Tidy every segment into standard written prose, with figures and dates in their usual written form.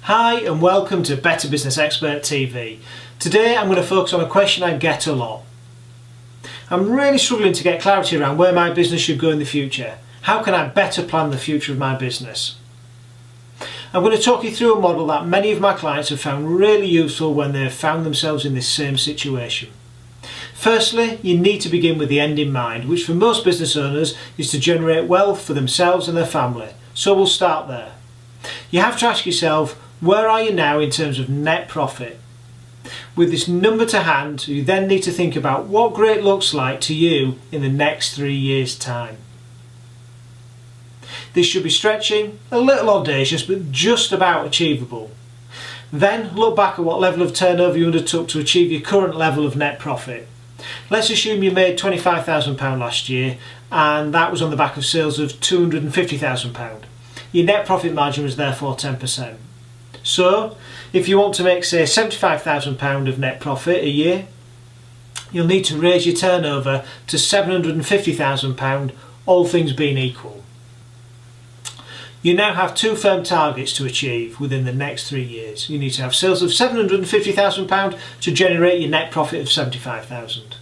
Hi and welcome to Better Business Expert TV. Today I'm going to focus on a question I get a lot. I'm really struggling to get clarity around where my business should go in the future. How can I better plan the future of my business? I'm going to talk you through a model that many of my clients have found really useful when they have found themselves in this same situation. Firstly, you need to begin with the end in mind, which for most business owners is to generate wealth for themselves and their family. So we'll start there. You have to ask yourself, where are you now in terms of net profit? With this number to hand, you then need to think about what great looks like to you in the next 3 years' time. This should be stretching, a little audacious, but just about achievable. Then look back at what level of turnover you undertook to achieve your current level of net profit. Let's assume you made £25,000 last year and that was on the back of sales of £250,000. Your net profit margin was therefore 10%. So, if you want to make, say, £75,000 of net profit a year, you'll need to raise your turnover to £750,000, all things being equal. You now have two firm targets to achieve within the next 3 years. You need to have sales of £750,000 to generate your net profit of £75,000.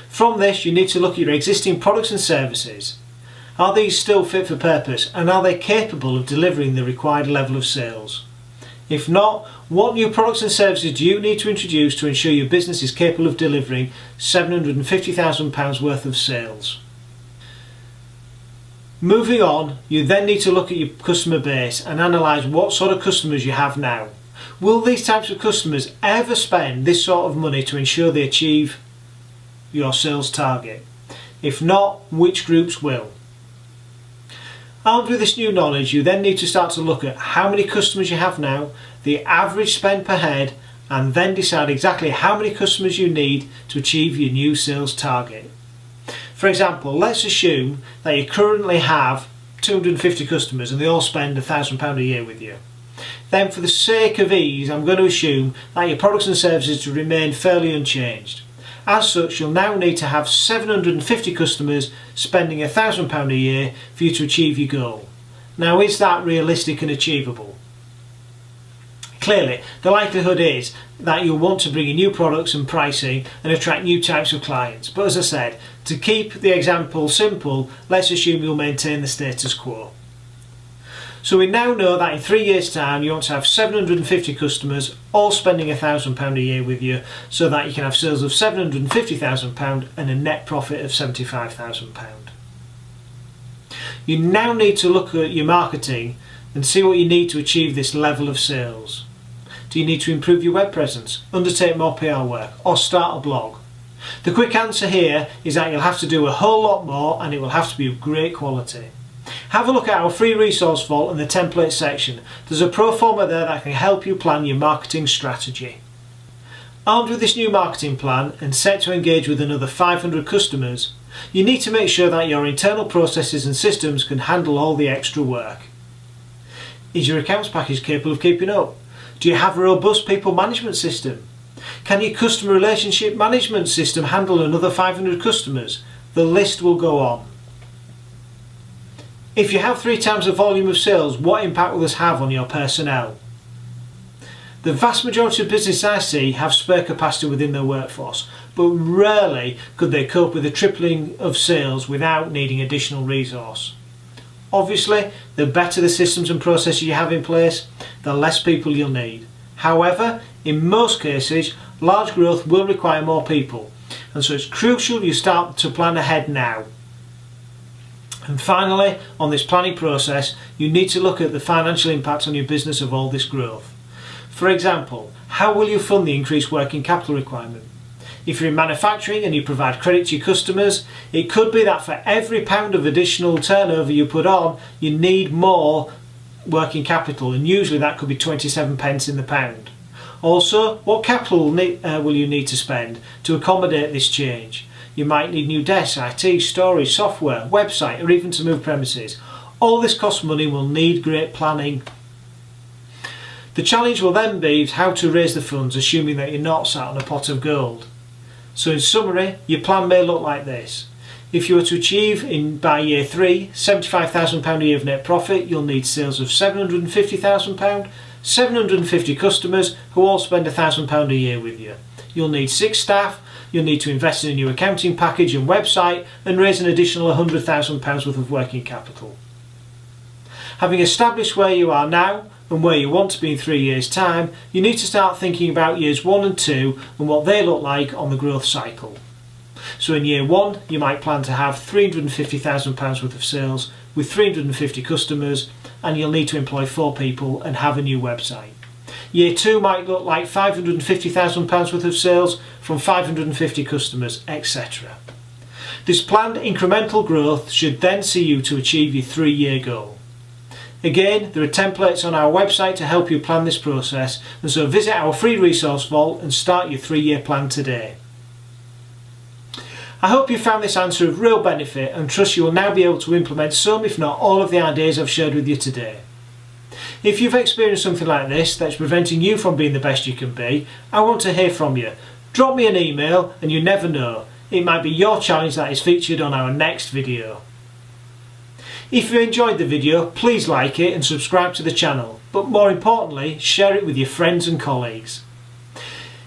From this, you need to look at your existing products and services. Are these still fit for purpose, and are they capable of delivering the required level of sales? If not, what new products and services do you need to introduce to ensure your business is capable of delivering £750,000 worth of sales? Moving on, you then need to look at your customer base and analyse what sort of customers you have now. Will these types of customers ever spend this sort of money to ensure they achieve your sales target? If not, which groups will? Armed with this new knowledge, you then need to start to look at how many customers you have now, the average spend per head, and then decide exactly how many customers you need to achieve your new sales target. For example, let's assume that you currently have 250 customers and they all spend £1,000 a year with you. Then for the sake of ease, I'm going to assume that your products and services to remain fairly unchanged. As such, you'll now need to have 750 customers spending £1,000 a year for you to achieve your goal. Now, is that realistic and achievable? Clearly, the likelihood is that you'll want to bring in new products and pricing and attract new types of clients. But as I said, to keep the example simple, let's assume you'll maintain the status quo. So we now know that in 3 years' time you want to have 750 customers all spending £1,000 a year with you, so that you can have sales of £750,000 and a net profit of £75,000. You now need to look at your marketing and see what you need to achieve this level of sales. Do you need to improve your web presence, undertake more PR work, or start a blog? The quick answer here is that you'll have to do a whole lot more, and it will have to be of great quality. Have a look at our free resource vault in the template section. There's a pro forma there that can help you plan your marketing strategy. Armed with this new marketing plan and set to engage with another 500 customers, you need to make sure that your internal processes and systems can handle all the extra work. Is your accounts package capable of keeping up? Do you have a robust people management system? Can your customer relationship management system handle another 500 customers? The list will go on. If you have 3 times the volume of sales, what impact will this have on your personnel? The vast majority of businesses I see have spare capacity within their workforce, but rarely could they cope with a tripling of sales without needing additional resource. Obviously, the better the systems and processes you have in place, the less people you'll need. However, in most cases, large growth will require more people, and so it's crucial you start to plan ahead now. And finally, on this planning process, you need to look at the financial impact on your business of all this growth. For example, how will you fund the increased working capital requirement? If you're in manufacturing and you provide credit to your customers, it could be that for every £1 of additional turnover you put on, you need more working capital, and usually that could be 27p in the pound. Also, what capital will you need to spend to accommodate this change? You might need new desks, IT, storage, software, website, or even to move premises. All this costs money and will need great planning. The challenge will then be how to raise the funds, assuming that you're not sat on a pot of gold. So in summary, your plan may look like this. If you were to achieve by year 3 £75,000 a year of net profit, you'll need sales of £750,000, 750 customers who all spend £1,000 a year with you. You'll need 6 staff, you'll need to invest in a new accounting package and website and raise an additional £100,000 worth of working capital. Having established where you are now and where you want to be in 3 years' time, you need to start thinking about years 1 and 2 and what they look like on the growth cycle. So in year 1 you might plan to have £350,000 worth of sales with 350 customers, and you'll need to employ 4 people and have a new website. Year 2 might look like £550,000 worth of sales from 550 customers, etc. This planned incremental growth should then see you to achieve your 3-year goal. Again, there are templates on our website to help you plan this process, and so visit our free resource vault and start your 3-year plan today. I hope you found this answer of real benefit and trust you will now be able to implement some, if not all, of the ideas I've shared with you today. If you've experienced something like this that's preventing you from being the best you can be, I want to hear from you. Drop me an email, and you never know, it might be your challenge that is featured on our next video. If you enjoyed the video, please like it and subscribe to the channel, but more importantly, share it with your friends and colleagues.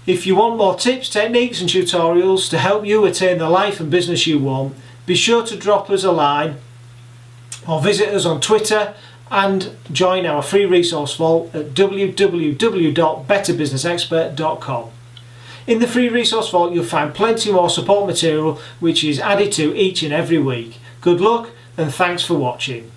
If you want more tips, techniques and tutorials to help you attain the life and business you want, be sure to drop us a line or visit us on Twitter and join our free resource vault at www.betterbusinessexpert.com. In the free resource vault you'll find plenty more support material which is added to each and every week. Good luck and thanks for watching.